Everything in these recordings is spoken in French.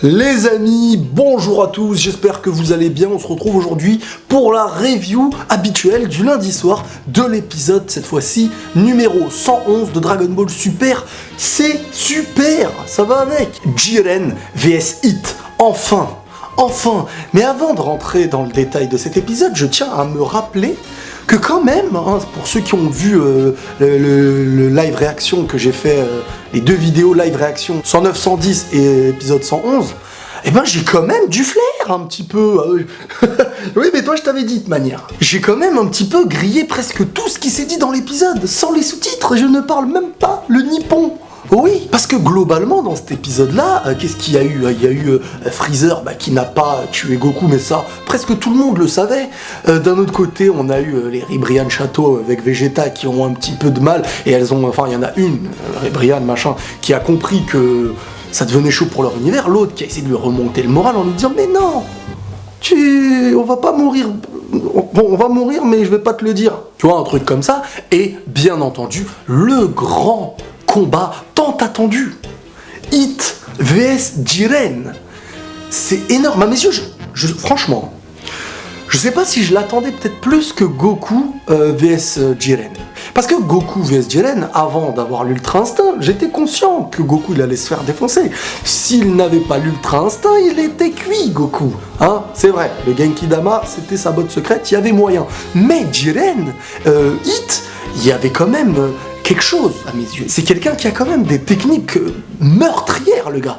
Les amis, bonjour à tous, j'espère que vous allez bien. On se retrouve aujourd'hui pour la review habituelle du lundi soir de l'épisode, cette fois-ci, numéro 111 de Dragon Ball Super. C'est super, ça va avec Jiren vs Hit, enfin. Mais avant de rentrer dans le détail de cet épisode, je tiens à me rappeler que quand même, hein, pour ceux qui ont vu le live réaction que j'ai fait, les deux vidéos live réaction 109-110 et épisode 111, eh ben j'ai quand même du flair un petit peu. Oui, mais toi je t'avais dit de manière. J'ai quand même un petit peu grillé presque tout ce qui s'est dit dans l'épisode, sans les sous-titres, je ne parle même pas le nippon. Oui, parce que globalement dans cet épisode-là, qu'est-ce qu'il y a eu? Il y a eu Freezer qui n'a pas tué Goku, mais ça, presque tout le monde le savait. D'un autre côté, on a eu les Ribrianne Château avec Vegeta qui ont un petit peu de mal, et elles ont, enfin il y en a une, Ribrianne machin, qui a compris que ça devenait chaud pour leur univers, l'autre qui a essayé de lui remonter le moral en lui disant « Mais non, on va pas mourir, bon, on va mourir mais je vais pas te le dire ». Tu vois, un truc comme ça, et bien entendu, le grand combat tant attendu, Hit vs Jiren. C'est énorme. À mes yeux, franchement, je sais pas si je l'attendais peut-être plus que Goku vs Jiren. Parce que Goku vs Jiren, avant d'avoir l'Ultra Instinct, j'étais conscient que Goku il allait se faire défoncer. S'il n'avait pas l'Ultra Instinct, il était cuit, Goku. Hein, c'est vrai, le Genki Dama, c'était sa botte secrète, il y avait moyen. Mais Jiren, Hit, il y avait quand même quelque chose à mes yeux. C'est quelqu'un qui a quand même des techniques meurtrières, le gars.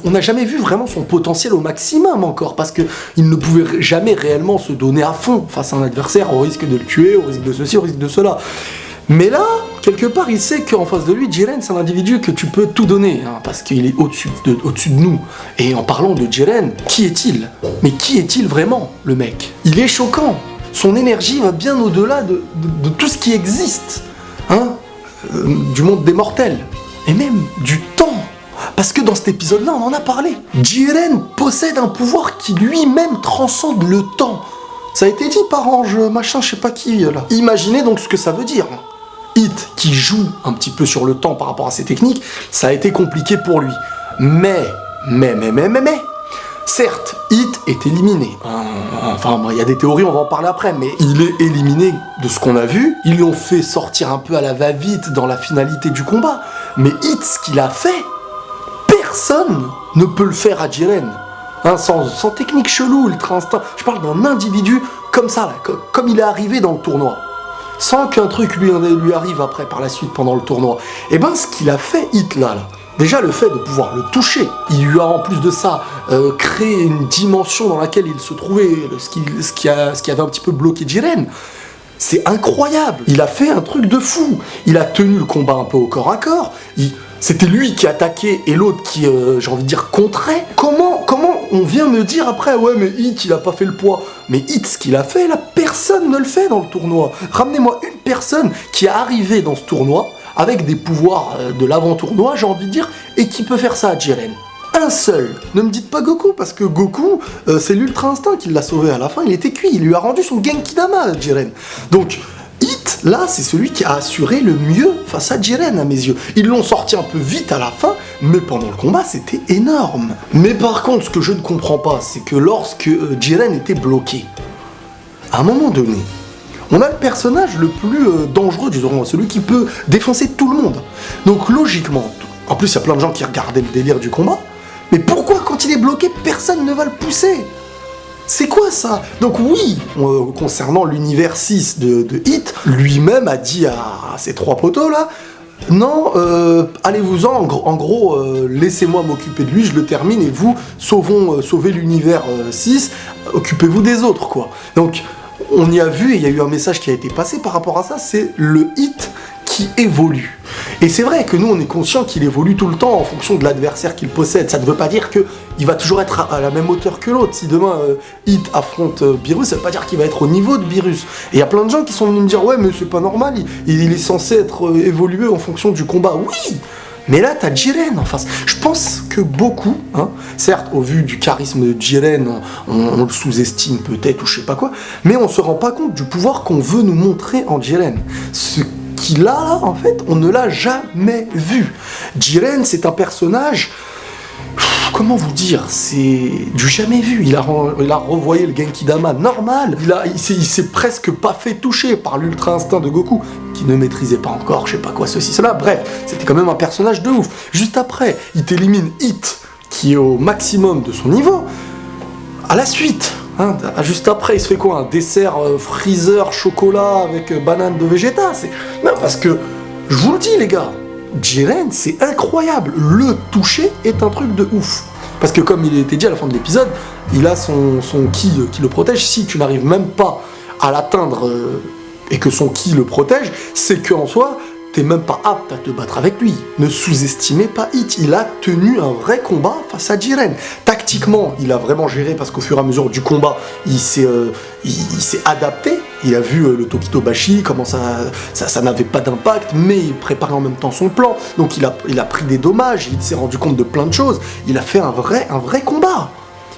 On n'a jamais vu vraiment son potentiel au maximum encore, parce qu'il ne pouvait jamais réellement se donner à fond face à un adversaire, au risque de le tuer, au risque de ceci, au risque de cela. Mais là, quelque part, il sait qu'en face de lui, Jiren, c'est un individu que tu peux tout donner, hein, parce qu'il est au-dessus de nous. Et en parlant de Jiren, qui est-il? Mais qui est-il vraiment, le mec? Il est choquant. Son énergie va bien au-delà de tout ce qui existe. Hein, du monde des mortels, et même du temps. Parce que dans cet épisode-là, on en a parlé. Jiren possède un pouvoir qui lui-même transcende le temps. Ça a été dit par Ange, machin, je sais pas qui, là. Imaginez donc ce que ça veut dire. Hit, qui joue un petit peu sur le temps par rapport à ses techniques, ça a été compliqué pour lui. Mais, certes, Hit est éliminé. Enfin, il y a des théories, on va en parler après, mais il est éliminé de ce qu'on a vu. Ils l'ont fait sortir un peu à la va-vite dans la finalité du combat. Mais Hit, ce qu'il a fait, personne ne peut le faire à Jiren. Hein, sans technique chelou, ultra instinct. Je parle d'un individu comme ça, là, comme il est arrivé dans le tournoi. Sans qu'un truc lui arrive après, par la suite, pendant le tournoi. Et ben, ce qu'il a fait, Hit, là. Déjà, le fait de pouvoir le toucher, il lui a en plus de ça créé une dimension dans laquelle il se trouvait, ce qui avait un petit peu bloqué Jiren. C'est incroyable. Il a fait un truc de fou. Il a tenu le combat un peu au corps à corps. C'était lui qui attaquait et l'autre qui, j'ai envie de dire, contrait. Comment on vient me dire après, ouais, mais Hit, il a pas fait le poids. Mais Hit, ce qu'il a fait, là, personne ne le fait dans le tournoi. Ramenez-moi une personne qui est arrivée dans ce tournoi avec des pouvoirs de l'avant-tournoi, j'ai envie de dire, et qui peut faire ça à Jiren. Un seul. Ne me dites pas Goku, parce que Goku, c'est l'Ultra Instinct qui l'a sauvé à la fin, il était cuit, il lui a rendu son Genki Dama à Jiren. Donc, Hit, là, c'est celui qui a assuré le mieux face à Jiren, à mes yeux. Ils l'ont sorti un peu vite à la fin, mais pendant le combat, c'était énorme. Mais par contre, ce que je ne comprends pas, c'est que lorsque Jiren était bloqué, à un moment donné, on a le personnage le plus dangereux du tournoi, celui qui peut défoncer tout le monde. Donc logiquement, en plus il y a plein de gens qui regardaient le délire du combat, mais pourquoi quand il est bloqué, personne ne va le pousser? C'est quoi ça? Donc oui, concernant l'univers 6 de Hit, lui-même a dit à ces trois poteaux là, non, allez-vous-en, en gros, laissez-moi m'occuper de lui, je le termine, et vous, sauvez l'univers 6, occupez-vous des autres, quoi. Donc, on y a vu, et il y a eu un message qui a été passé par rapport à ça, c'est le Hit qui évolue. Et c'est vrai que nous, on est conscient qu'il évolue tout le temps en fonction de l'adversaire qu'il possède. Ça ne veut pas dire qu'il va toujours être à la même hauteur que l'autre. Si demain, Hit affronte Beerus, ça ne veut pas dire qu'il va être au niveau de Beerus. Et il y a plein de gens qui sont venus me dire « Ouais, mais c'est pas normal, il est censé être évolué en fonction du combat. » Oui, mais là, t'as Jiren en face. Je pense que beaucoup, hein, certes, au vu du charisme de Jiren, on le sous-estime peut-être ou je sais pas quoi, mais on se rend pas compte du pouvoir qu'on veut nous montrer en Jiren. Ce qu'il a là, en fait, on ne l'a jamais vu. Jiren, c'est un personnage comment vous dire, c'est du jamais vu. Il a revoyé le Genki Dama normal. Il s'est presque pas fait toucher par l'ultra instinct de Goku, qui ne maîtrisait pas encore, je sais pas quoi, ceci, cela. Bref, c'était quand même un personnage de ouf. Juste après, il t'élimine Hit, qui est au maximum de son niveau. À la suite, hein, juste après, il se fait quoi? Un dessert Freezer chocolat avec banane de Vegeta. Non, parce que, je vous le dis les gars, Jiren, c'est incroyable. Le toucher est un truc de ouf. Parce que comme il était dit à la fin de l'épisode, il a son ki qui le protège. Si tu n'arrives même pas à l'atteindre et que son ki le protège, c'est qu'en soi, t'es même pas apte à te battre avec lui. Ne sous-estimez pas Hit. Il a tenu un vrai combat face à Jiren. Tactiquement, il a vraiment géré parce qu'au fur et à mesure du combat, il s'est adapté. Il a vu le Tokito-Bashi, comment ça n'avait pas d'impact, mais il préparait en même temps son plan. Donc il a pris des dommages, il s'est rendu compte de plein de choses. Il a fait un vrai combat.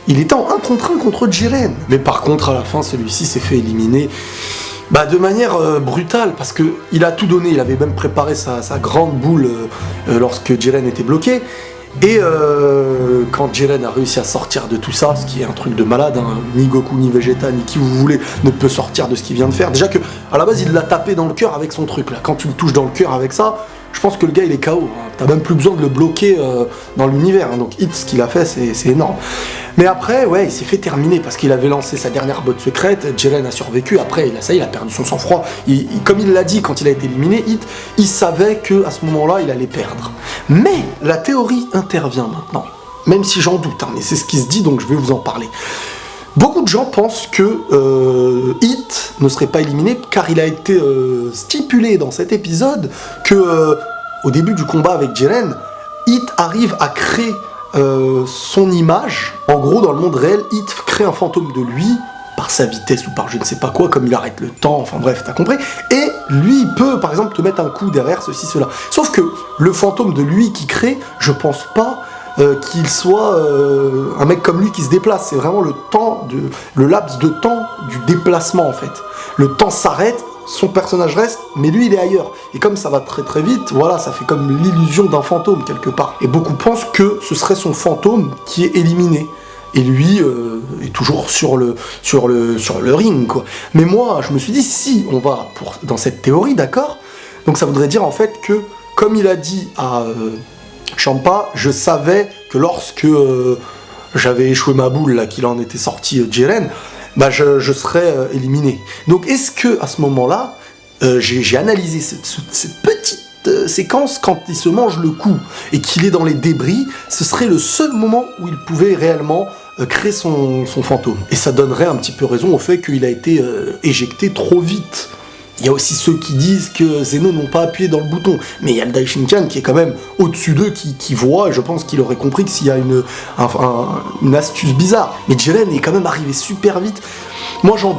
Il était en 1 contre 1 contre Jiren. Mais par contre, à la fin, celui-ci s'est fait éliminer de manière brutale, parce qu'il a tout donné. Il avait même préparé sa grande boule lorsque Jiren était bloqué. Et quand Jiren a réussi à sortir de tout ça, ce qui est un truc de malade, hein, ni Goku, ni Vegeta, ni qui vous voulez ne peut sortir de ce qu'il vient de faire. Déjà que, à la base, il l'a tapé dans le cœur avec son truc là. Quand tu le touches dans le cœur avec ça, je pense que le gars il est KO. Hein. T'as même plus besoin de le bloquer dans l'univers. Hein. Donc Hit, ce qu'il a fait, c'est énorme. Mais après, ouais, il s'est fait terminer parce qu'il avait lancé sa dernière botte secrète. Jiren a survécu. Après, il a perdu son sang-froid. Comme il l'a dit quand il a été éliminé, Hit, il savait qu'à ce moment-là, il allait perdre. Mais la théorie intervient maintenant. Même si j'en doute, hein, mais c'est ce qui se dit, donc je vais vous en parler. Beaucoup de gens pensent que Hit ne serait pas éliminé car il a été stipulé dans cet épisode que au début du combat avec Jiren, Hit arrive à créer son image. En gros, dans le monde réel, Hit crée un fantôme de lui par sa vitesse ou par je ne sais pas quoi, comme il arrête le temps, enfin bref, t'as compris. Et lui, il peut, par exemple, te mettre un coup derrière, ceci, cela. Sauf que le fantôme de lui qui crée, je pense pas qu'il soit un mec comme lui qui se déplace. C'est vraiment le laps de temps du déplacement, en fait. Le temps s'arrête, son personnage reste, mais lui, il est ailleurs. Et comme ça va très très vite, voilà, ça fait comme l'illusion d'un fantôme, quelque part. Et beaucoup pensent que ce serait son fantôme qui est éliminé. Et lui est toujours sur le ring, quoi. Mais moi, je me suis dit, si on va dans cette théorie, d'accord, donc ça voudrait dire en fait que, comme il a dit à Champa, je savais que lorsque j'avais échoué ma boule, là, qu'il en était sorti Jiren, je serais éliminé. Donc est-ce que à ce moment-là, j'ai analysé cette petite séquence quand il se mange le coup et qu'il est dans les débris, ce serait le seul moment où il pouvait réellement créer son fantôme. Et ça donnerait un petit peu raison au fait qu'il a été éjecté trop vite. Il y a aussi ceux qui disent que Zeno n'ont pas appuyé dans le bouton, mais il y a le Daishinkan qui est quand même au-dessus d'eux, qui voit, et je pense qu'il aurait compris que s'il y a une astuce bizarre. Mais Jiren est quand même arrivé super vite. Moi j'en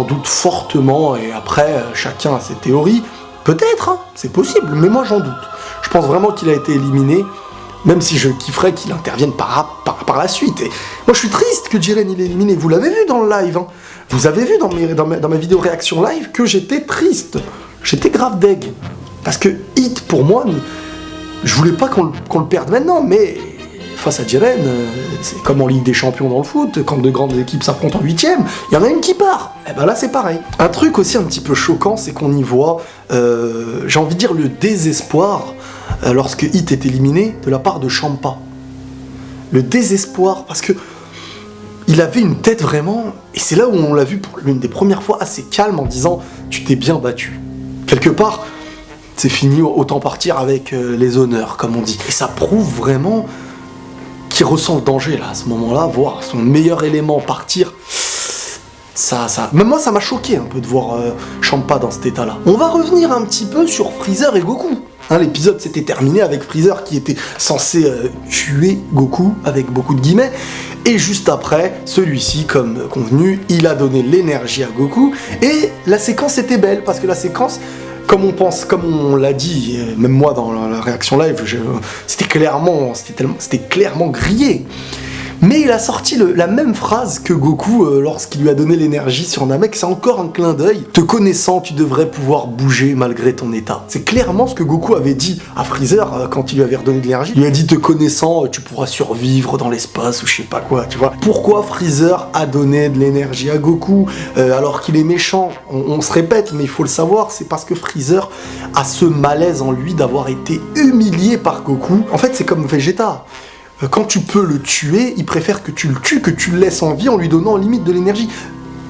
doute fortement, et après chacun a ses théories. Peut-être, hein, c'est possible, mais moi j'en doute. Je pense vraiment qu'il a été éliminé, même si je kifferais qu'il intervienne par la suite. Et moi je suis triste que Jiren il est éliminé, vous l'avez vu dans le live, hein. Vous avez vu dans ma vidéo réaction live que j'étais triste, j'étais grave deg. Parce que Hit, pour moi, je voulais pas qu'on le perde maintenant, mais face à Jiren, c'est comme en Ligue des Champions dans le foot, quand deux grandes équipes s'affrontent en 8ème, il y en a une qui part. Et ben là c'est pareil. Un truc aussi un petit peu choquant, c'est qu'on y voit, j'ai envie de dire, le désespoir lorsque Hit est éliminé de la part de Champa. Le désespoir, parce que il avait une tête vraiment, et c'est là où on l'a vu pour l'une des premières fois assez calme en disant « tu t'es bien battu ». Quelque part, c'est fini, autant partir avec les honneurs, comme on dit. Et ça prouve vraiment qu'il ressent le danger là, à ce moment-là, voir son meilleur élément partir. Même moi, ça m'a choqué un peu de voir Champa dans cet état-là. On va revenir un petit peu sur Freezer et Goku. Hein, l'épisode s'était terminé avec Freezer qui était censé tuer Goku, avec beaucoup de guillemets. Et juste après, celui-ci, comme convenu, il a donné l'énergie à Goku. Et la séquence était belle, parce que la séquence, comme on l'a dit, même moi dans la réaction live, c'était clairement grillé. Mais il a sorti la même phrase que Goku lorsqu'il lui a donné l'énergie sur Namek, c'est encore un clin d'œil. Te connaissant, tu devrais pouvoir bouger malgré ton état. C'est clairement ce que Goku avait dit à Freezer quand il lui avait redonné de l'énergie. Il lui a dit, te connaissant, tu pourras survivre dans l'espace ou je sais pas quoi, tu vois. Pourquoi Freezer a donné de l'énergie à Goku alors qu'il est méchant? On se répète, mais il faut le savoir, c'est parce que Freezer a ce malaise en lui d'avoir été humilié par Goku. En fait, c'est comme Vegeta. Quand tu peux le tuer, il préfère que tu le tues, que tu le laisses en vie en lui donnant limite de l'énergie.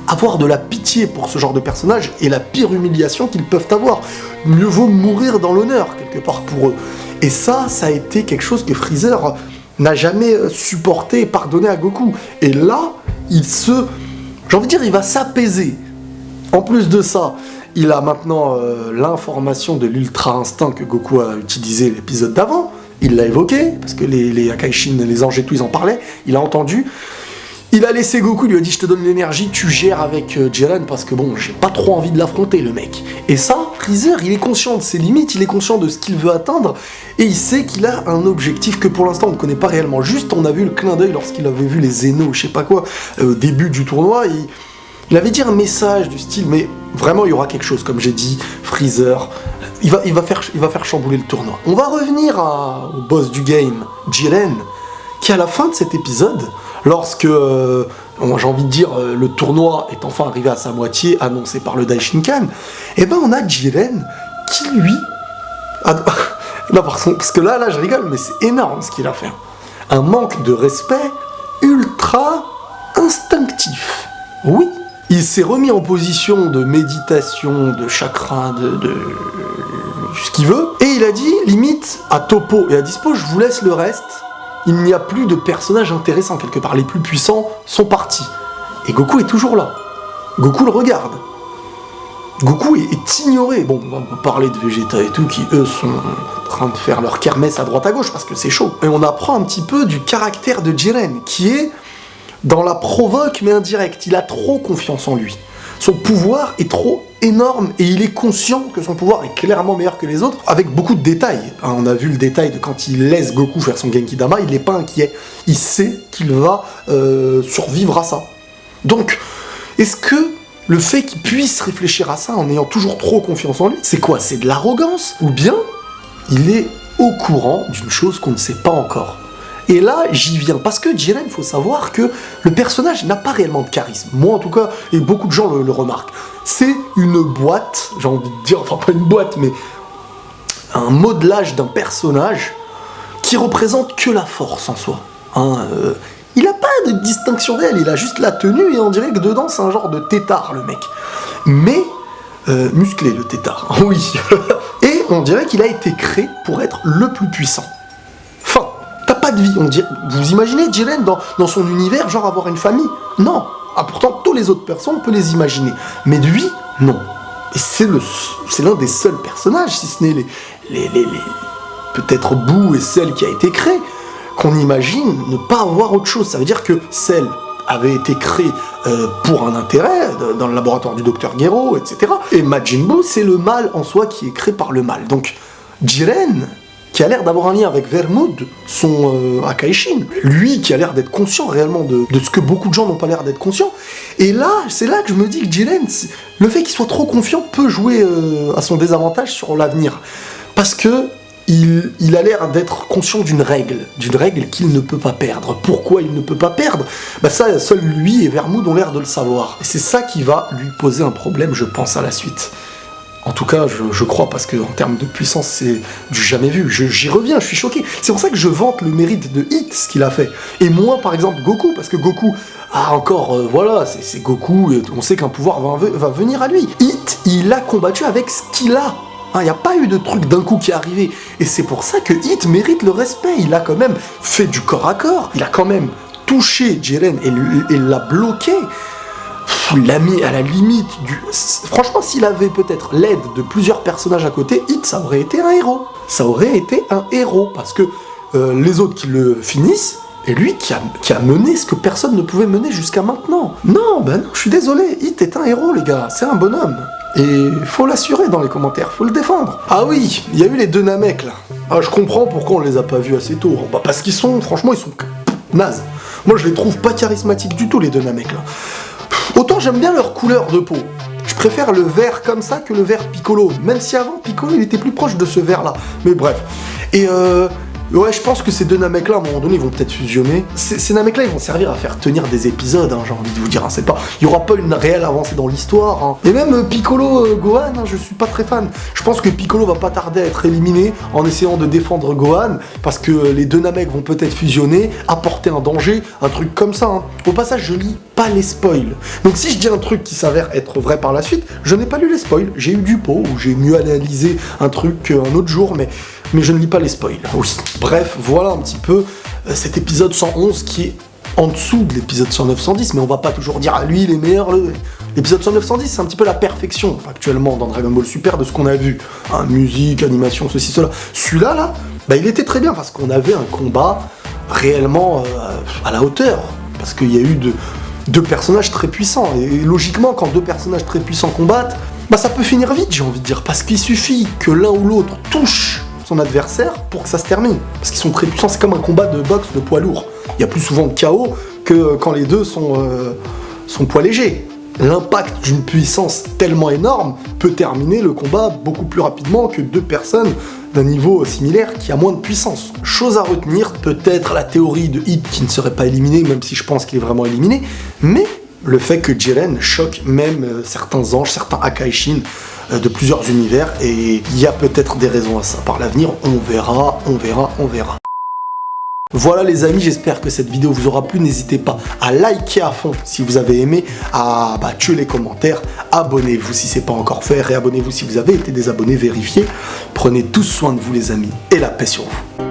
Avoir de la pitié pour ce genre de personnage est la pire humiliation qu'ils peuvent avoir. Mieux vaut mourir dans l'honneur, quelque part, pour eux. Et ça a été quelque chose que Freezer n'a jamais supporté et pardonné à Goku. Et là, j'ai envie de dire, il va s'apaiser. En plus de ça, il a maintenant l'information de l'Ultra Instinct que Goku a utilisé l'épisode d'avant. Il l'a évoqué, parce que les Akaishin, les anges et tout, ils en parlaient. Il a entendu. Il a laissé Goku, il lui a dit, je te donne l'énergie, tu gères avec Jiren, parce que bon, j'ai pas trop envie de l'affronter, le mec. Et ça, Freezer, il est conscient de ses limites, il est conscient de ce qu'il veut atteindre, et il sait qu'il a un objectif que pour l'instant on ne connaît pas réellement. Juste, on a vu le clin d'œil lorsqu'il avait vu les Zeno, je sais pas quoi, au début du tournoi, il avait dit un message du style, mais vraiment il y aura quelque chose, comme j'ai dit, Freezer, il va faire chambouler le tournoi. On va revenir au boss du game, Jiren, qui à la fin de cet épisode, lorsque, j'ai envie de dire, le tournoi est enfin arrivé à sa moitié, annoncé par le Daishinkan, et ben on a Jiren qui lui... non, parce que là je rigole, mais c'est énorme ce qu'il a fait. Un manque de respect ultra instinctif. Oui, il s'est remis en position de méditation, de chakra, de ce qu'il veut, et il a dit, limite, à Toppo et à Dispo, je vous laisse le reste, il n'y a plus de personnages intéressants quelque part, les plus puissants sont partis. Et Goku est toujours là. Goku le regarde. Goku est ignoré. Bon, on va parler de Vegeta et tout, qui eux sont en train de faire leur kermesse à droite à gauche, parce que c'est chaud. Et on apprend un petit peu du caractère de Jiren, qui est dans la provoque mais indirecte. Il a trop confiance en lui. Son pouvoir est trop énorme et il est conscient que son pouvoir est clairement meilleur que les autres, avec beaucoup de détails. On a vu le détail de quand il laisse Goku faire son Genki Dama, il n'est pas inquiet. Il sait qu'il va survivre à ça. Donc, est-ce que le fait qu'il puisse réfléchir à ça en ayant toujours trop confiance en lui, c'est quoi? C'est de l'arrogance? Ou bien il est au courant d'une chose qu'on ne sait pas encore? Et là, j'y viens, parce que Jiren, il faut savoir que le personnage n'a pas réellement de charisme. Moi, en tout cas, et beaucoup de gens le remarquent. C'est une boîte, j'ai envie de dire, enfin pas une boîte, mais un modelage d'un personnage qui représente que la force en soi. Il n'a pas de distinction réelle, il a juste la tenue, et on dirait que dedans, c'est un genre de tétard, le mec. Mais, musclé, le tétard, oui. Et on dirait qu'il a été créé pour être le plus puissant. T'as pas de vie, vous imaginez Jiren dans son univers, genre avoir une famille? Non. Ah, pourtant, tous les autres personnes, on peut les imaginer. Mais lui, non. Et c'est l'un des seuls personnages, si ce n'est les peut-être Boo et Cell qui a été créé, qu'on imagine ne pas avoir autre chose. Ça veut dire que Cell avait été créé pour un intérêt, dans le laboratoire du docteur Gero, etc. Et Majin Buu, c'est le mal en soi qui est créé par le mal. Donc, Jiren, qui a l'air d'avoir un lien avec Vermouth, son Akaishin, lui qui a l'air d'être conscient réellement de ce que beaucoup de gens n'ont pas l'air d'être conscients. Et là, c'est là que je me dis que Jiren, le fait qu'il soit trop confiant peut jouer à son désavantage sur l'avenir. Parce que il a l'air d'être conscient d'une règle qu'il ne peut pas perdre. Pourquoi il ne peut pas perdre? Ça, seul lui et Vermouth ont l'air de le savoir. Et c'est ça qui va lui poser un problème, je pense, à la suite. En tout cas, je crois, parce qu'en termes de puissance, c'est du jamais vu. J'y reviens, je suis choqué. C'est pour ça que je vante le mérite de Hit, ce qu'il a fait. Et moi, par exemple, Goku, parce que Goku, voilà, c'est Goku, et on sait qu'un pouvoir va venir à lui. Hit, il a combattu avec ce qu'il a. Il n'y a pas eu de truc d'un coup qui est arrivé. Et c'est pour ça que Hit mérite le respect. Il a quand même fait du corps à corps. Il a quand même touché Jiren et l'a bloqué. Il l'a mis à la limite du... Franchement, s'il avait peut-être l'aide de plusieurs personnages à côté, Hit, ça aurait été un héros. Ça aurait été un héros, parce que les autres qui le finissent, et lui qui a mené ce que personne ne pouvait mener jusqu'à maintenant. Non, je suis désolé, Hit est un héros, les gars, c'est un bonhomme. Et faut l'assurer dans les commentaires, faut le défendre. Ah oui, il y a eu les deux Namek, là. Je comprends pourquoi on les a pas vus assez tôt. Parce qu'ils sont, franchement, ils sont nazes. Moi, je les trouve pas charismatiques du tout, les deux Namek, là. Autant j'aime bien leur couleur de peau. Je préfère le vert comme ça que le vert Piccolo. Même si avant, Piccolo, il était plus proche de ce vert-là. Mais bref. Et ouais, je pense que ces deux Namek-là, à un moment donné, ils vont peut-être fusionner. Ces Namek-là, ils vont servir à faire tenir des épisodes, hein, j'ai envie de vous dire. Hein, c'est pas... Il n'y aura pas une réelle avancée dans l'histoire. Hein. Et même Piccolo Gohan, hein, je suis pas très fan. Je pense que Piccolo va pas tarder à être éliminé en essayant de défendre Gohan, parce que les deux Namek vont peut-être fusionner, apporter un danger, un truc comme ça. Hein. Au passage, je lis pas les spoils. Donc si je dis un truc qui s'avère être vrai par la suite, je n'ai pas lu les spoils. J'ai eu du pot, ou j'ai mieux analysé un truc un autre jour, mais je ne lis pas les spoils. Oui. Bref, voilà un petit peu cet épisode 111 qui est en dessous de l'épisode 109-110, mais on va pas toujours dire à lui il est meilleur. L'épisode 109-110, c'est un petit peu la perfection actuellement dans Dragon Ball Super de ce qu'on a vu. Hein, musique, animation, ceci, cela. Celui-là, là, bah, il était très bien parce qu'on avait un combat réellement à la hauteur. Parce qu'il y a eu deux personnages très puissants. Et logiquement, quand deux personnages très puissants combattent, bah, ça peut finir vite, j'ai envie de dire. Parce qu'il suffit que l'un ou l'autre touche son adversaire pour que ça se termine. Parce qu'ils sont très puissants, c'est comme un combat de boxe de poids lourd. Il y a plus souvent de KO que quand les deux sont poids légers. L'impact d'une puissance tellement énorme peut terminer le combat beaucoup plus rapidement que deux personnes d'un niveau similaire qui a moins de puissance. Chose à retenir, peut-être la théorie de Hit qui ne serait pas éliminé, même si je pense qu'il est vraiment éliminé, mais le fait que Jiren choque même certains anges, certains Akaishin de plusieurs univers, et il y a peut-être des raisons à ça. Par l'avenir, on verra. Voilà les amis, j'espère que cette vidéo vous aura plu. N'hésitez pas à liker à fond si vous avez aimé, à tuer les commentaires, abonnez-vous si c'est pas encore fait, réabonnez-vous si vous avez été désabonné, vérifiez. Prenez tous soin de vous les amis, et la paix sur vous.